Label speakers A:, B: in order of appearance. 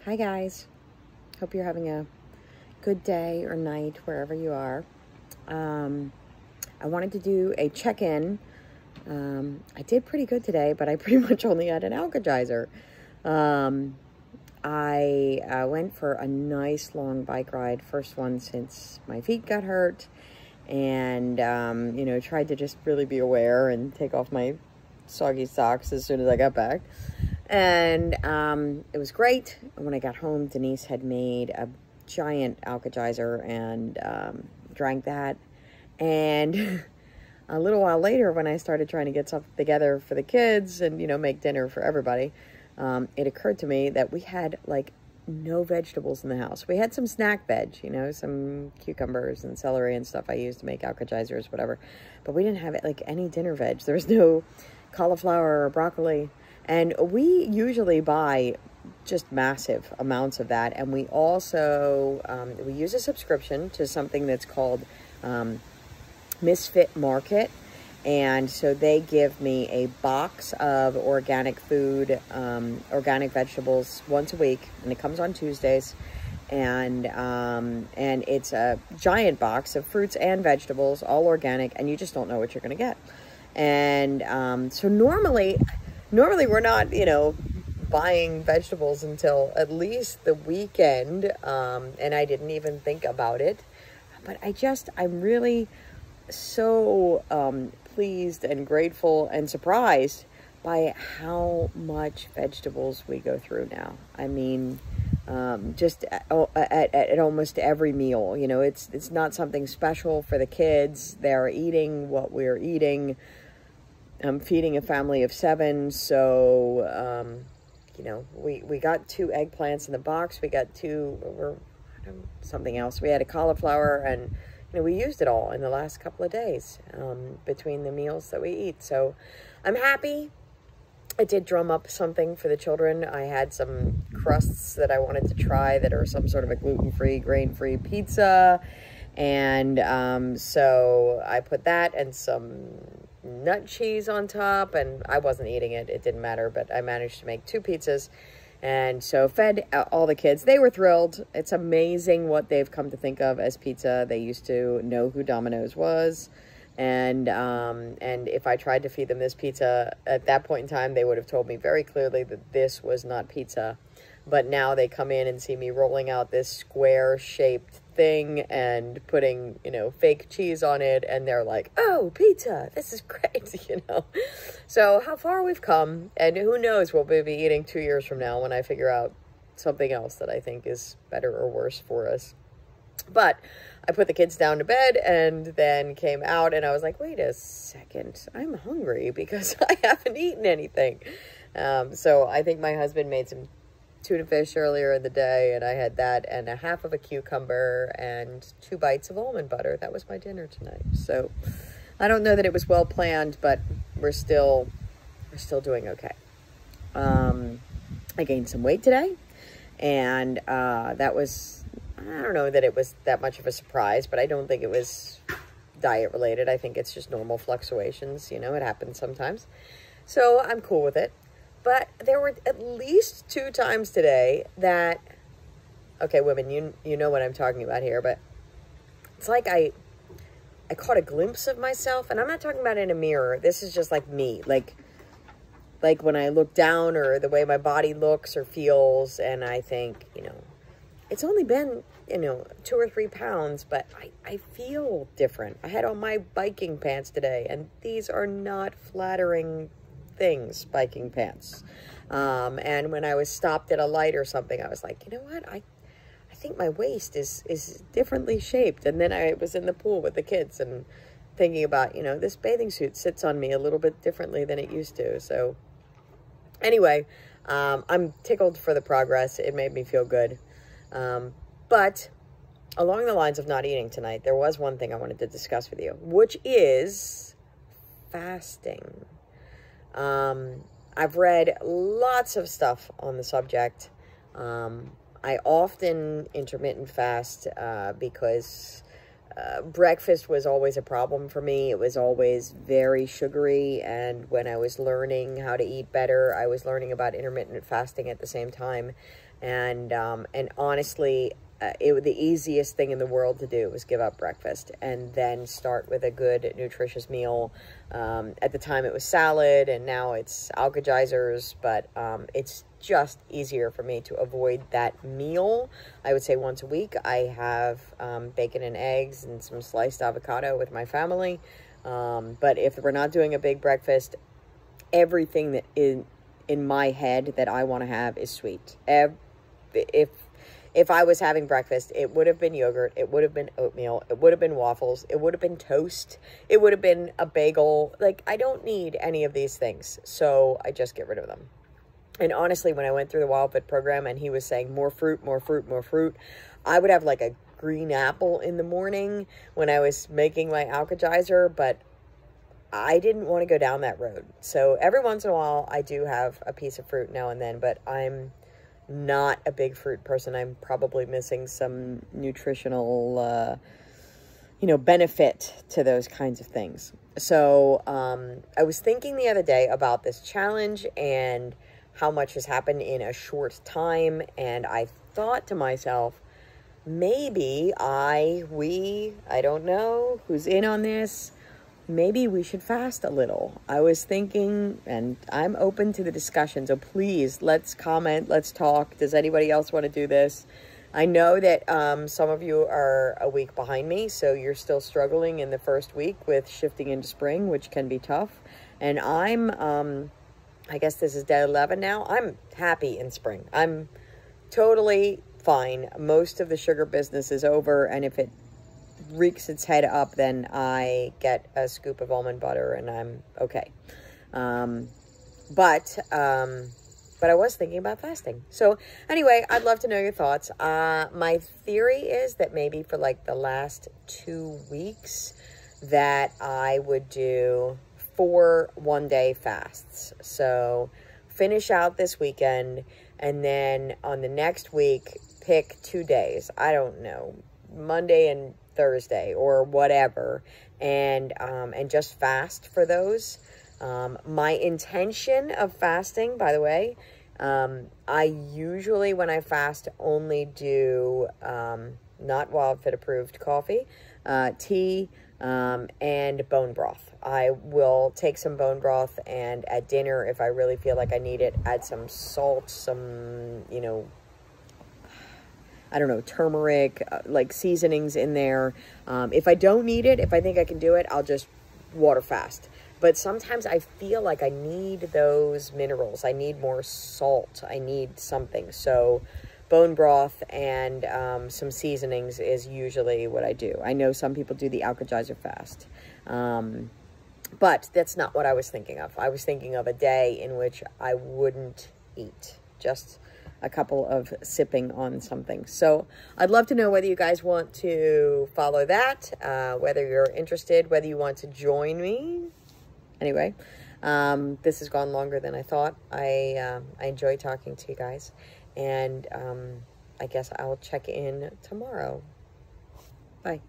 A: Hi guys, hope you're having a good day or night wherever you are. I wanted to do a check-in. I did pretty good today, but I pretty much only had an Alka-Geyser. I went for a nice long bike ride, first one since my feet got hurt, and tried to just really be aware and take off my soggy socks as soon as I got back. And it was great. When I got home, Denise had made a giant Alka-Geyser and drank that. And a little while later, when I started trying to get something together for the kids and, make dinner for everybody, it occurred to me that we had, no vegetables in the house. We had some snack veg, some cucumbers and celery and stuff I used to make Alka-Geysers, whatever. But we didn't have, any dinner veg. There was no cauliflower or broccoli. And we usually buy just massive amounts of that. And we also, we use a subscription to something that's called Misfit Market. And so they give me a box of organic food, organic vegetables once a week. And it comes on Tuesdays. And it's a giant box of fruits and vegetables, all organic. And you just don't know what you're going to get. And so normally we're not, buying vegetables until at least the weekend. And I didn't even think about it. But I'm really so pleased and grateful and surprised by how much vegetables we go through now. I mean, just at almost every meal, it's not something special for the kids. They're eating what we're eating. I'm feeding a family of 7, so, we got 2 eggplants in the box. We got something else. We had a cauliflower, and, we used it all in the last couple of days between the meals that we eat. So I'm happy. I did drum up something for the children. I had some crusts that I wanted to try that are some sort of a gluten-free, grain-free pizza. And so I put that and some nut cheese on top, and I wasn't eating it. It didn't matter, but I managed to make 2 pizzas. And so fed all the kids. They were thrilled. It's amazing what they've come to think of as pizza. They used to know who Domino's was. And if I tried to feed them this pizza at that point in time, they would have told me very clearly that this was not pizza. But now they come in and see me rolling out this square-shaped thing and putting, fake cheese on it. And they're like, oh, pizza, this is great, So how far we've come. And who knows what we'll be eating 2 years from now when I figure out something else that I think is better or worse for us. But I put the kids down to bed and then came out and I was like, wait a second, I'm hungry because I haven't eaten anything. So I think my husband made some tuna fish earlier in the day, and I had that and a half of a cucumber and 2 bites of almond butter. That was my dinner tonight. So I don't know that it was well planned, but we're still doing okay. I gained some weight today, and that was, I don't know that it was that much of a surprise, but I don't think it was diet related. I think it's just normal fluctuations. It happens sometimes. So I'm cool with it. But there were at least 2 times today that, okay, women, you know what I'm talking about here, but it's like I caught a glimpse of myself, and I'm not talking about in a mirror. This is just like me, like when I look down or the way my body looks or feels, and I think, it's only been, 2 or 3 pounds, but I feel different. I had on my biking pants today, and these are not flattering things, biking pants. And when I was stopped at a light or something, I was like, you know what? I think my waist is differently shaped. And then I was in the pool with the kids and thinking about, this bathing suit sits on me a little bit differently than it used to. So anyway, I'm tickled for the progress. It made me feel good. But along the lines of not eating tonight, there was one thing I wanted to discuss with you, which is fasting. I've read lots of stuff on the subject. I often intermittent fast because breakfast was always a problem for me. It was always very sugary, and when I was learning how to eat better, I was learning about intermittent fasting at the same time, and honestly, the easiest thing in the world to do was give up breakfast and then start with a good, nutritious meal. At the time, it was salad, and now it's Alka-Geysers, but it's just easier for me to avoid that meal. I would say once a week, I have bacon and eggs and some sliced avocado with my family. But if we're not doing a big breakfast, everything that in my head that I want to have is sweet. If I was having breakfast, it would have been yogurt, it would have been oatmeal, it would have been waffles, it would have been toast, it would have been a bagel. Like, I don't need any of these things, so I just get rid of them. And honestly, when I went through the WildFit program and he was saying more fruit, more fruit, more fruit, I would have like a green apple in the morning when I was making my Alka-Geyser, but I didn't want to go down that road. So every once in a while, I do have a piece of fruit now and then, but I'm not a big fruit person. I'm probably missing some nutritional, benefit to those kinds of things. So I was thinking the other day about this challenge and how much has happened in a short time, and I thought to myself, maybe I don't know who's in on this, maybe we should fast a little. I was thinking, and I'm open to the discussion, so please, let's comment, let's talk. Does anybody else want to do this? I know that some of you are a week behind me, so you're still struggling in the first week with shifting into spring, which can be tough. And I'm, I guess this is day 11 now. I'm happy in spring. I'm totally fine. Most of the sugar business is over, and if it reeks its head up, then I get a scoop of almond butter and I'm okay. But I was thinking about fasting. So anyway, I'd love to know your thoughts. My theory is that maybe for like the last 2 weeks that I would do 4 one-day fasts. So finish out this weekend, and then on the next week, pick 2 days. I don't know, Monday and Thursday or whatever, and just fast for those. My intention of fasting, by the way, I usually, when I fast, only do not WildFit approved coffee, tea, and bone broth. I will take some bone broth, and at dinner, if I really feel like I need it, add some salt, some, I don't know, turmeric, like seasonings in there. If I don't need it, if I think I can do it, I'll just water fast. But sometimes I feel like I need those minerals. I need more salt. I need something. So bone broth and some seasonings is usually what I do. I know some people do the Alka-Geyser fast. But that's not what I was thinking of. I was thinking of a day in which I wouldn't eat. Just a couple of sipping on something. So I'd love to know whether you guys want to follow that, whether you're interested, whether you want to join me. Anyway, this has gone longer than I thought. I enjoy talking to you guys, and I guess I'll check in tomorrow. Bye.